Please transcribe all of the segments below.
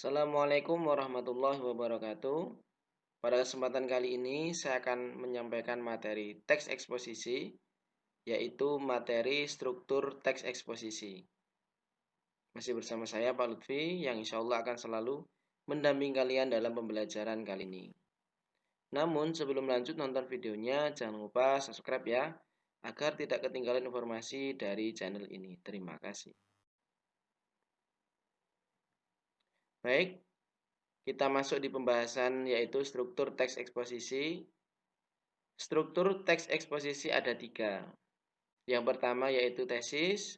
Assalamualaikum warahmatullahi wabarakatuh. Pada kesempatan kali ini saya akan menyampaikan materi teks eksposisi, yaitu materi struktur teks eksposisi. Masih bersama saya Pak Lutfi yang insya Allah akan selalu mendampingi kalian dalam pembelajaran kali ini. Namun sebelum lanjut nonton videonya, jangan lupa subscribe ya, agar tidak ketinggalan informasi dari channel ini. Terima kasih. Baik, kita masuk di pembahasan yaitu struktur teks eksposisi. Struktur teks eksposisi ada 3. Yang pertama yaitu tesis,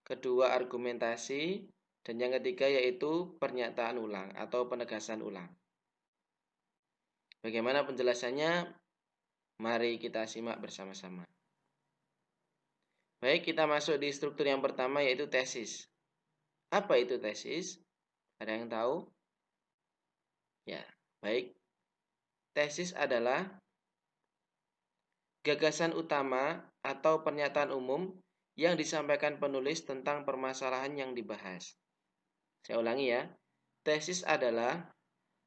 kedua argumentasi, dan yang ketiga yaitu pernyataan ulang atau penegasan ulang. Bagaimana penjelasannya? Mari kita simak bersama-sama. Baik, kita masuk di struktur yang pertama yaitu tesis. Apa itu tesis? Ada yang tahu? Ya, baik. Tesis adalah gagasan utama atau pernyataan umum yang disampaikan penulis tentang permasalahan yang dibahas. Saya ulangi ya. Tesis adalah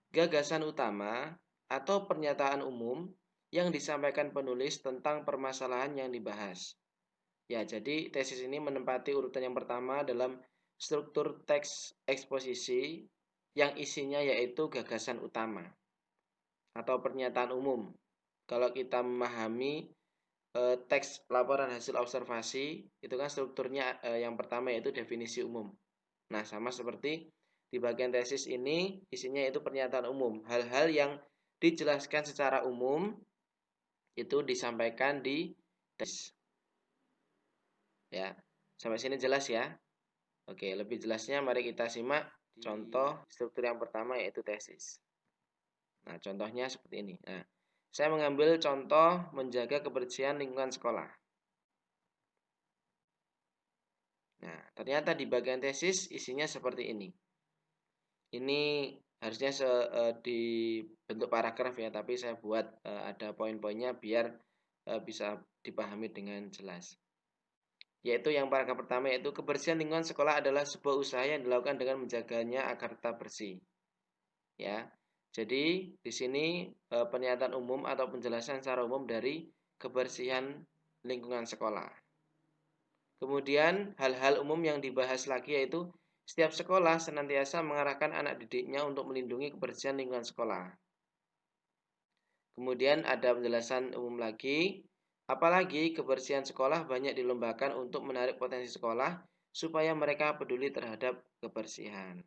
gagasan utama atau pernyataan umum yang disampaikan penulis tentang permasalahan yang dibahas. Ya, jadi tesis ini menempati urutan yang pertama dalam struktur teks eksposisi yang isinya yaitu gagasan utama atau pernyataan umum. Kalau kita memahami teks laporan hasil observasi, itu kan strukturnya yang pertama yaitu definisi umum. Nah, sama seperti di bagian tesis ini isinya itu pernyataan umum. Hal-hal yang dijelaskan secara umum itu disampaikan di tesis. Ya, sampai sini jelas ya. Oke, lebih jelasnya mari kita simak contoh struktur yang pertama yaitu tesis. Nah, contohnya seperti ini. Nah, saya mengambil contoh menjaga kebersihan lingkungan sekolah. Nah, ternyata di bagian tesis isinya seperti ini. Ini harusnya di bentuk paragraf ya, tapi saya buat ada poin-poinnya biar bisa dipahami dengan jelas. Yaitu yang paragraf pertama yaitu kebersihan lingkungan sekolah adalah sebuah usaha yang dilakukan dengan menjaganya agar tetap bersih. Ya. Jadi di sini pernyataan umum atau penjelasan secara umum dari kebersihan lingkungan sekolah. Kemudian hal-hal umum yang dibahas lagi yaitu setiap sekolah senantiasa mengarahkan anak didiknya untuk melindungi kebersihan lingkungan sekolah. Kemudian ada penjelasan umum lagi, apalagi kebersihan sekolah banyak dilombakan untuk menarik potensi sekolah supaya mereka peduli terhadap kebersihan.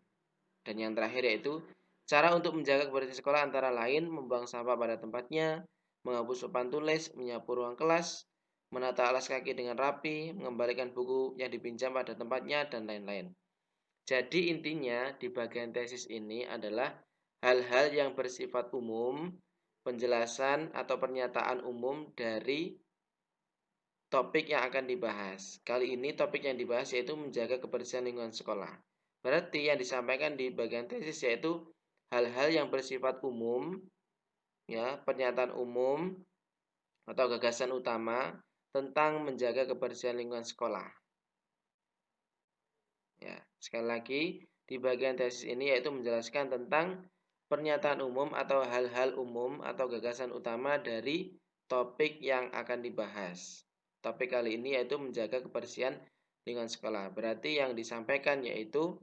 Dan yang terakhir yaitu cara untuk menjaga kebersihan sekolah antara lain membuang sampah pada tempatnya, menghapus papan tulis, menyapu ruang kelas, menata alas kaki dengan rapi, mengembalikan buku yang dipinjam pada tempatnya, dan lain-lain. Jadi intinya di bagian tesis ini adalah hal-hal yang bersifat umum, penjelasan atau pernyataan umum dari topik yang akan dibahas. Kali ini topik yang dibahas yaitu menjaga kebersihan lingkungan sekolah. Berarti yang disampaikan di bagian tesis yaitu hal-hal yang bersifat umum, ya, pernyataan umum atau gagasan utama tentang menjaga kebersihan lingkungan sekolah. Ya, sekali lagi di bagian tesis ini yaitu menjelaskan tentang pernyataan umum atau hal-hal umum atau gagasan utama dari topik yang akan dibahas. Topik kali ini yaitu menjaga kebersihan lingkungan sekolah. Berarti yang disampaikan yaitu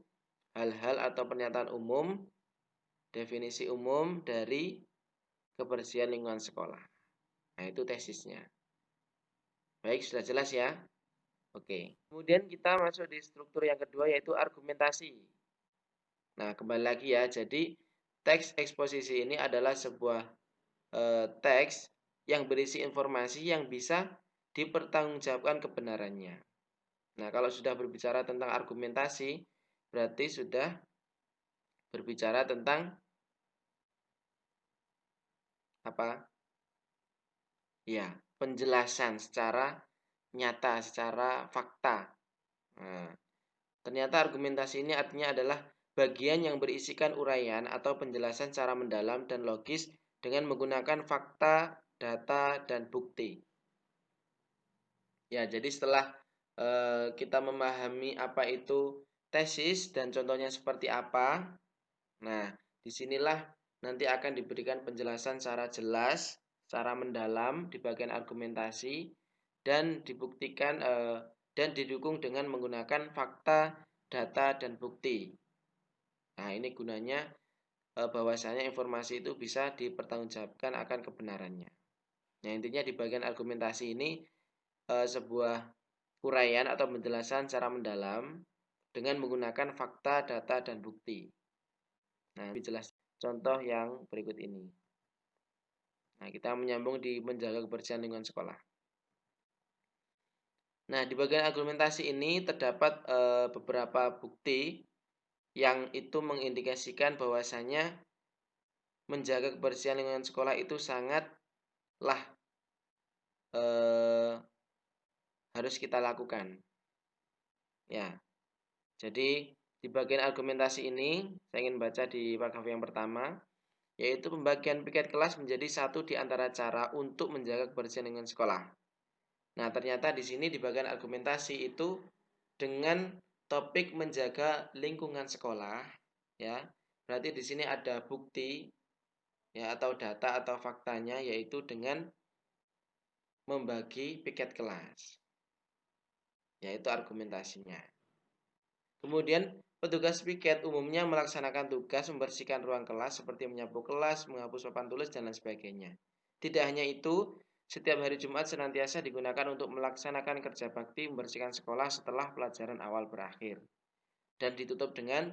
hal-hal atau pernyataan umum, definisi umum dari kebersihan lingkungan sekolah. Nah, itu tesisnya. Baik, sudah jelas ya? Oke. Kemudian kita masuk di struktur yang kedua yaitu argumentasi. Nah, kembali lagi ya. Jadi, teks eksposisi ini adalah sebuah teks yang berisi informasi yang bisa dipertanggungjawabkan kebenarannya. Nah, kalau sudah berbicara tentang argumentasi, berarti sudah berbicara tentang apa? Ya, penjelasan secara nyata, secara fakta. Nah, ternyata argumentasi ini artinya adalah bagian yang berisikan uraian atau penjelasan secara mendalam dan logis dengan menggunakan fakta, data, dan bukti. Ya, jadi setelah kita memahami apa itu tesis dan contohnya seperti apa, Nah, disinilah nanti akan diberikan penjelasan secara jelas, secara mendalam di bagian argumentasi dan dibuktikan dan didukung dengan menggunakan fakta, data, dan bukti. Nah, ini gunanya bahwasanya informasi itu bisa dipertanggungjawabkan akan kebenarannya. Nah, intinya di bagian argumentasi ini sebuah uraian atau penjelasan secara mendalam dengan menggunakan fakta, data, dan bukti. Nah, lebih jelas contoh yang berikut ini. Nah, kita menyambung di menjaga kebersihan lingkungan sekolah. Nah, di bagian argumentasi ini terdapat beberapa bukti yang itu mengindikasikan bahwasanya menjaga kebersihan lingkungan sekolah itu sangatlah harus kita lakukan. Ya, jadi di bagian argumentasi ini saya ingin baca di paragraf yang pertama, yaitu pembagian piket kelas menjadi satu di antara cara untuk menjaga kebersihan lingkungan sekolah. Nah, ternyata di sini di bagian argumentasi itu dengan topik menjaga lingkungan sekolah, ya. Berarti di sini ada bukti ya atau data atau faktanya yaitu dengan membagi piket kelas. Yaitu argumentasinya. Kemudian petugas piket umumnya melaksanakan tugas membersihkan ruang kelas seperti menyapu kelas, menghapus papan tulis dan lain sebagainya. Tidak hanya itu, setiap hari Jumat senantiasa digunakan untuk melaksanakan kerja bakti membersihkan sekolah setelah pelajaran awal berakhir. Dan ditutup dengan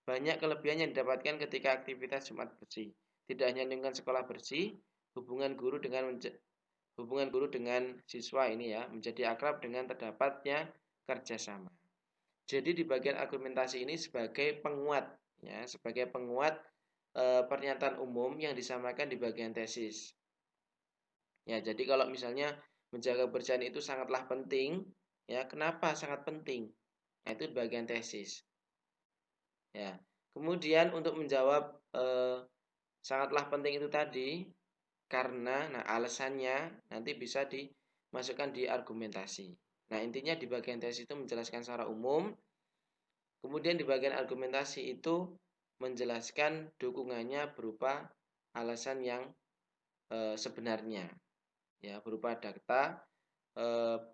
banyak kelebihan yang didapatkan ketika aktivitas Jumat bersih. Tidak hanya lingkungan sekolah bersih, hubungan guru dengan siswa ini ya menjadi akrab dengan terdapatnya kerjasama. Jadi di bagian argumentasi ini sebagai penguat ya, sebagai penguat pernyataan umum yang disampaikan di bagian tesis. Ya, jadi kalau misalnya menjaga kebersihan itu sangatlah penting, ya, kenapa sangat penting? Nah, itu di bagian tesis. Ya. Kemudian untuk menjawab sangatlah penting itu tadi karena alasannya nanti bisa dimasukkan di argumentasi. Nah, intinya di bagian tesis itu menjelaskan secara umum. Kemudian di bagian argumentasi itu menjelaskan dukungannya berupa alasan yang sebenarnya, ya berupa data,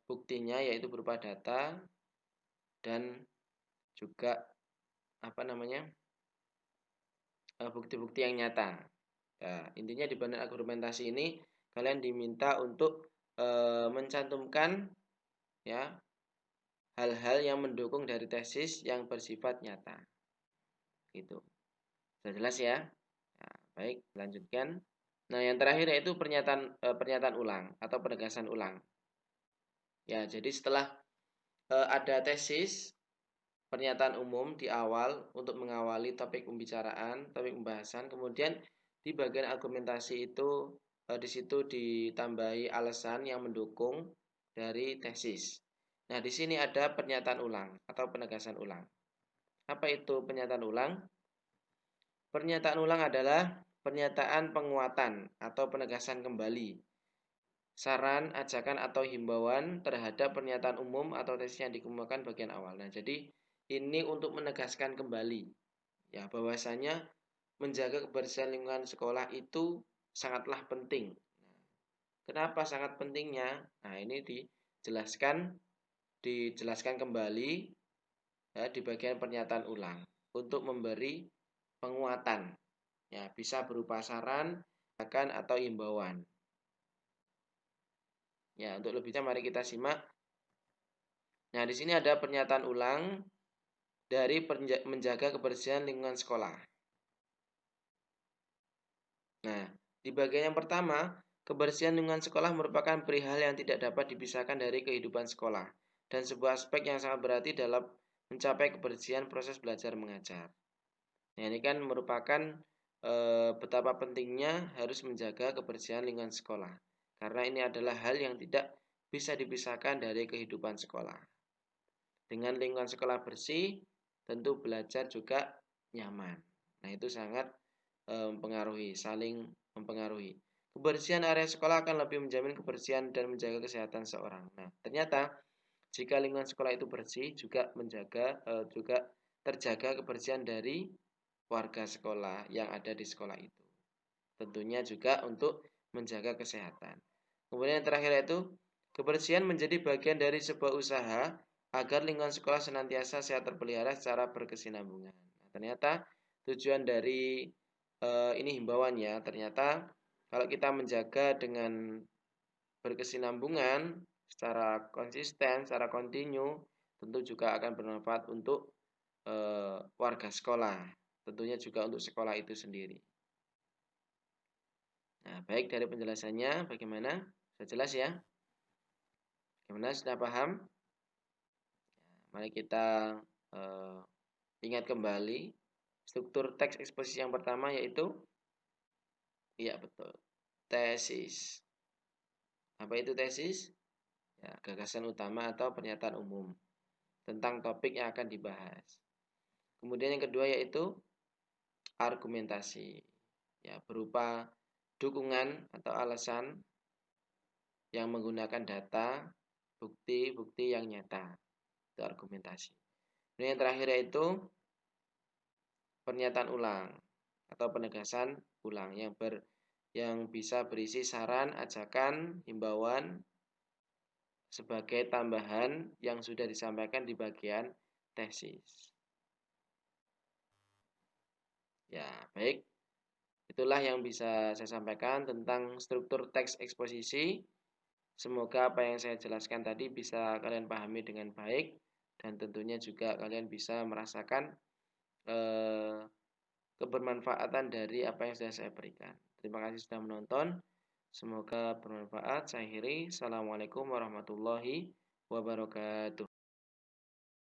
buktinya yaitu berupa data dan juga bukti-bukti yang nyata. Nah, intinya di bagian argumentasi ini kalian diminta untuk mencantumkan ya hal-hal yang mendukung dari tesis yang bersifat nyata. Gitu. Sudah jelas ya? Nah, baik, lanjutkan. Nah, yang terakhir yaitu pernyataan ulang atau penegasan ulang. Ya, jadi setelah ada tesis, pernyataan umum di awal untuk mengawali topik pembicaraan, topik pembahasan, kemudian di bagian argumentasi itu di situ ditambahi alasan yang mendukung dari tesis. Nah, di sini ada pernyataan ulang atau penegasan ulang. Apa itu pernyataan ulang? Pernyataan ulang adalah pernyataan penguatan atau penegasan kembali, saran, ajakan atau himbauan terhadap pernyataan umum atau tesis yang dikemukakan bagian awal. Nah, jadi ini untuk menegaskan kembali ya bahwasanya menjaga kebersihan lingkungan sekolah itu sangatlah penting. Kenapa sangat pentingnya? Nah, ini dijelaskan kembali ya, di bagian pernyataan ulang untuk memberi penguatan. Ya, bisa berupa saran, ajakan atau imbauan. Ya, untuk lebihnya mari kita simak. Nah, di sini ada pernyataan ulang dari menjaga kebersihan lingkungan sekolah. Nah, di bagian yang pertama, kebersihan lingkungan sekolah merupakan perihal yang tidak dapat dipisahkan dari kehidupan sekolah dan sebuah aspek yang sangat berarti dalam mencapai kebersihan proses belajar mengajar. Nah, ini kan merupakan betapa pentingnya harus menjaga kebersihan lingkungan sekolah. Karena ini adalah hal yang tidak bisa dipisahkan dari kehidupan sekolah. Dengan lingkungan sekolah bersih, tentu belajar juga nyaman. Nah, itu sangat saling mempengaruhi. Kebersihan area sekolah akan lebih menjamin kebersihan dan menjaga kesehatan seorang. Nah, ternyata jika lingkungan sekolah itu bersih, juga juga terjaga kebersihan dari warga sekolah yang ada di sekolah itu. Tentunya juga untuk menjaga kesehatan. Kemudian yang terakhir yaitu kebersihan menjadi bagian dari sebuah usaha agar lingkungan sekolah senantiasa sehat terpelihara secara berkesinambungan. Nah, ternyata tujuan dari ini himbauannya, ternyata kalau kita menjaga dengan berkesinambungan secara konsisten, secara kontinu, tentu juga akan bermanfaat untuk warga sekolah, tentunya juga untuk sekolah itu sendiri. Nah, baik dari penjelasannya, bagaimana? Sudah jelas ya? Bagaimana, sudah paham? Mari kita ingat kembali struktur teks eksposisi yang pertama yaitu, iya betul, tesis. Apa itu tesis? Ya, gagasan utama atau pernyataan umum tentang topik yang akan dibahas. Kemudian yang kedua yaitu argumentasi, ya berupa dukungan atau alasan yang menggunakan data, bukti-bukti yang nyata. Itu argumentasi. Dan yang terakhir yaitu pernyataan ulang atau penegasan ulang yang bisa berisi saran, ajakan, himbauan sebagai tambahan yang sudah disampaikan di bagian tesis. Ya, baik. Itulah yang bisa saya sampaikan tentang struktur teks eksposisi. Semoga apa yang saya jelaskan tadi bisa kalian pahami dengan baik dan tentunya juga kalian bisa merasakan kebermanfaatan dari apa yang sudah saya berikan. Terima kasih sudah menonton. Semoga bermanfaat. Saya akhiri. Assalamualaikum warahmatullahi wabarakatuh.